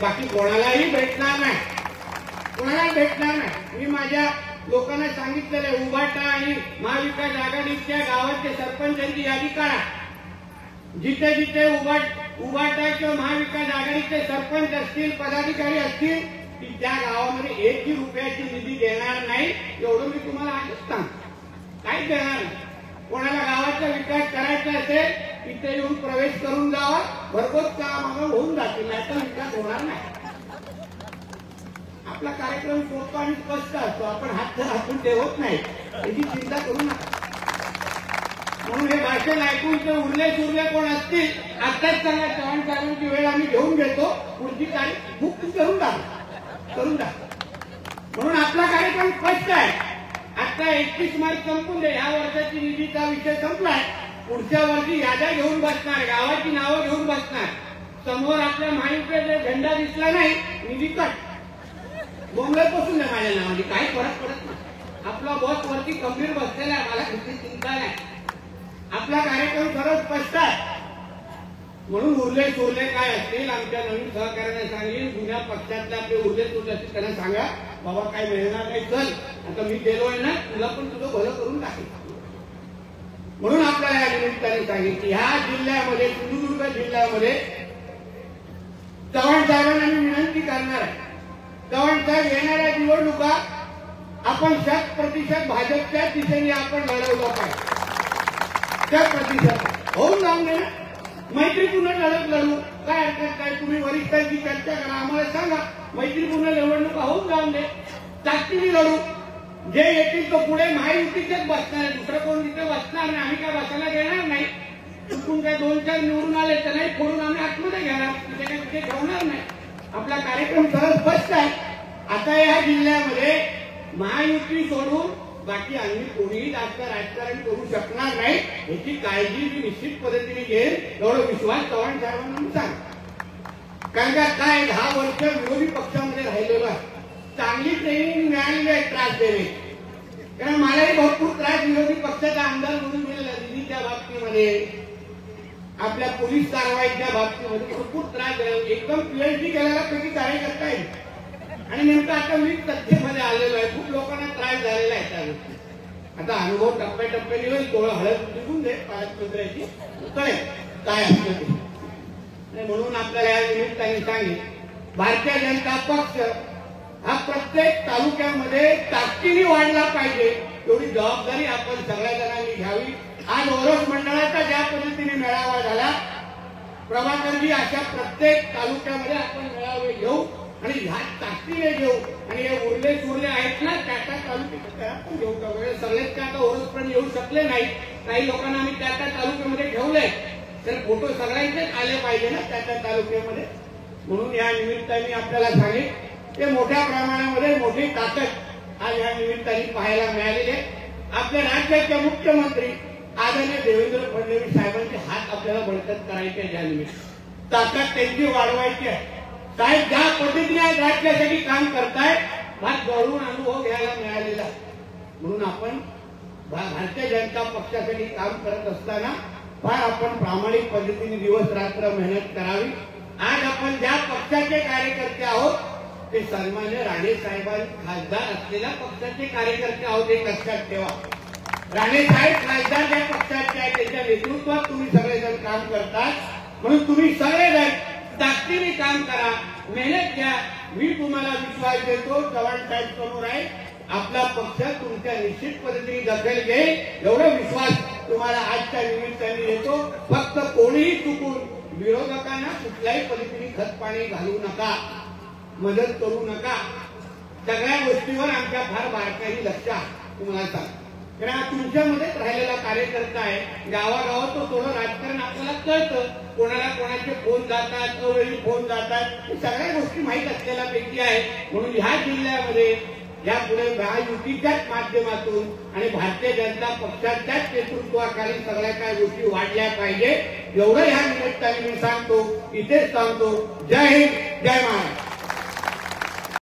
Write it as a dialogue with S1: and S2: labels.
S1: बाकी कोणालाही भेटणार नाही, कोणाला भेटणार नाही। मी माझ्या लोकांना सांगितलेलं आहे, उभाटा आणि महाविकास आघाडीच्या गावाचे सरपंचांची यादी काढा। जिथे जिथे उभाटा किंवा महाविकास आघाडीचे सरपंच असतील, पदाधिकारी असतील, की त्या गावामध्ये 1 रुपयाची निधी देणार नाही, एवढं मी तुम्हाला आजच सांगतो। काहीच देणार नाही। कोणाला गावाचा विकास करायचा असेल इथे येऊन प्रवेश करून जावा, भरघोस काम होऊन जातील, नाहीतर विकास होणार नाही। आपला कार्यक्रम सोपा आणि स्पष्ट असतो, आपण हात हातून ठेवत नाही, याची चिंता करू नका। म्हणून हे भाषण ऐकून ते उरले सुरले कोण असतील, आताच सांगा, चव्हाण साहेबांची वेळ आम्ही घेऊन घेतो, पुढची तारीख बुक करून टाका। म्हणून आपला कार्यक्रम स्पष्ट आहे। आता 31 मार्च संपून दे, ह्या वर्षाची निधीचा विषय संपलाय, पुढच्या वर्षी याद्या घेऊन बसणार, गावाची नावं घेऊन बसणार। समोर आपल्या महायुतीचा झेंडा दिसला नाही, निधी कट, बोंबलतपासून नाही माझ्या नावाने, काही फरक पडत नाही। आपला बॉस वरती गंभीर बसलेला आहे, मला किती चिंता नाही। आपला कार्यक्रम सरळ स्पष्ट आहे। म्हणून उरले सुरले काय असतील आमच्या नवीन सहकार्याने सांगेन, जुन्या पक्षातले आपले उरले सुरले असतील त्यांना सांगा, बाबा काय मिळणार नाही, चल आता मी गेलोय ना, तुला पण तुझं भलं करून टाकेल। म्हणून आपल्याला या निमित्ताने सांगेन की ह्या जिल्ह्यामध्ये, सिंधुदुर्ग जिल्ह्यामध्ये चव्हाण साहेबांना मी विनंती करणार आहे, चव्हाण साहेब येणाऱ्या निवडणुका आपण 100% भाजपच्या दिशेने आपण लढवलं पाहिजे। 100% होऊन जाऊन दे ना, मैत्रीपूर्ण लढत लढू, काय हरकत काय। तुम्ही वरिष्ठांची चर्चा करा, आम्हाला सांगा, मैत्रीपूर्ण निवडणुका होऊन जाऊन दे, ताकदीने लढू। जे येतील तो पुढे महायुतीचेच बसणार आहे, दुसरं कोण तिथे बसणार नाही। आम्ही काय बसायला देणार नाही, चुकून काय 2-4 निवडून आले तर नाही, फोडून आम्ही आतमध्ये घेणार, तिथे काय तिथे ठेवणार नाही। आपला कार्यक्रम सरळ स्पष्ट आहे। आता या जिल्ह्यामध्ये महायुती सोडून बाकी आम्ही कोणीही जास्त राजकारण करू शकणार नाही, याची काळजी मी निश्चित पद्धतीने घेईन, एवढा विश्वास चव्हाण साहेबांना मी सांग। कारण का काय 10 वर्ष विरोधी पक्षामध्ये राहिलेलो आहे, चांगली ट्रेनिंग मिळालेली आहे त्रास देणे। कारण मलाही भरपूर त्रास विरोधी पक्षाचा आमदार म्हणून मिळाला, निधीच्या बाबतीमध्ये, आपल्या पोलीस कारवाईच्या बाबतीमध्ये भरपूर त्रास झाला। एकदम PhD केलेला पैकी कार्यकर्ता आहे आणि नेमकं आता मी सत्तेमध्ये आलेलो आहे, खूप लोकांना त्रास झालेला आहे त्या गोष्टी। आता अनुभव टप्प्याटप्प्याने येईल, थोडं हळद निघून दे, पालकमंत्र्याची कळेल काय असतं ते। म्हणून आपल्याला या निमित्ताने सांगेन, भारतीय जनता पक्ष हा प्रत्येक तालुक्यामध्ये ताकदीने वाढला पाहिजे, एवढी जबाबदारी आपण सगळ्या जणांनी घ्यावी। आज ओरोस मंडळाचा ज्या पद्धतीने मेळावा झाला, प्रभाकरजी अशा प्रत्येक तालुक्यामध्ये आपण मेळावे घेऊ आणि ह्या ताकदीने घेऊ। आणि हे उरले सुरले आहेत ना, त्या तालुक्यात घेऊ का, वेळ सगळेच का आता ओरोसपर्यंत येऊ शकले नाही, काही लोकांना आम्ही त्या तालुक्यामध्ये ठेवलंय, तर फोटो सगळ्यांचेच आले पाहिजे ना त्या तालुक्यामध्ये। म्हणून या निमित्ताने आपल्याला सांगेन, ते मोठ्या प्रमाणामध्ये मोठी ताकद आज या निमित्ताने पाहायला मिळालेली आहे। आपल्या राज्याचे मुख्यमंत्री आदरणीय देवेंद्र फडणवीस साहेबांचे हात आपल्याला बळकट करायचे, या निमित्त ताकद त्यांची वाढवायची आहे। साहेब ज्या पद्धतीने राज्यासाठी काम करताय, फार जवळून अनुभव घ्यायला मिळालेला, म्हणून आपण भारतीय जनता पक्षासाठी काम करत असताना फार आपण प्रामाणिक पद्धतीने दिवस रात्र मेहनत करावी। आज आपण ज्या पक्षाचे कार्यकर्ते आहोत ते सन्मान्य राणे साहेबांनी खासदार असलेल्या पक्षाचे कार्यकर्ते आहोत, हे लक्षात ठेवा। राणे साहेब खासदार ज्या पक्षाचे आहेत त्याच्या नेतृत्वात तुम्ही सगळेजण काम करतात, म्हणून तुम्ही सगळेजण ताकदीने काम करा, मेहनत घ्या। मी तुम्हाला विश्वास देतो, चव्हाण साहेब समोर आहे, आपला पक्ष तुमच्या निश्चित पद्धतीने दखल घेईल, एवढा विश्वास तुम्हाला आजच्या निमित्ताने देतो। फक्त कोणीही चुकून विरोधकांना कुठल्याही पद्धतीने खतपाणी घालू नका, मदत करू नका। सगळ्या गोष्टीवर आमच्या फार बारकाईने लक्ष आहे, तुम्हाला सांग। कारण तुमच्यामध्येच राहिलेला कार्यकर्ता आहे, गावागावात तो थोडं राजकारण आपल्याला कळतं, कोणाला कोणाचे फोन जातात, अवेळी फोन जातात, सगळ्या गोष्टी माहीत असलेल्या पैकी आहे। म्हणून ह्या जिल्ह्यामध्ये यापुढे महायुतीच्याच माध्यमातून आणि भारतीय जनता पक्षाच्याच नेतृत्वाखाली सगळ्या काय गोष्टी वाढल्या पाहिजे, एवढं ह्या निमित्ताने मी सांगतो, इथेच सांगतो। जय हिंद, जय महाराष्ट्र।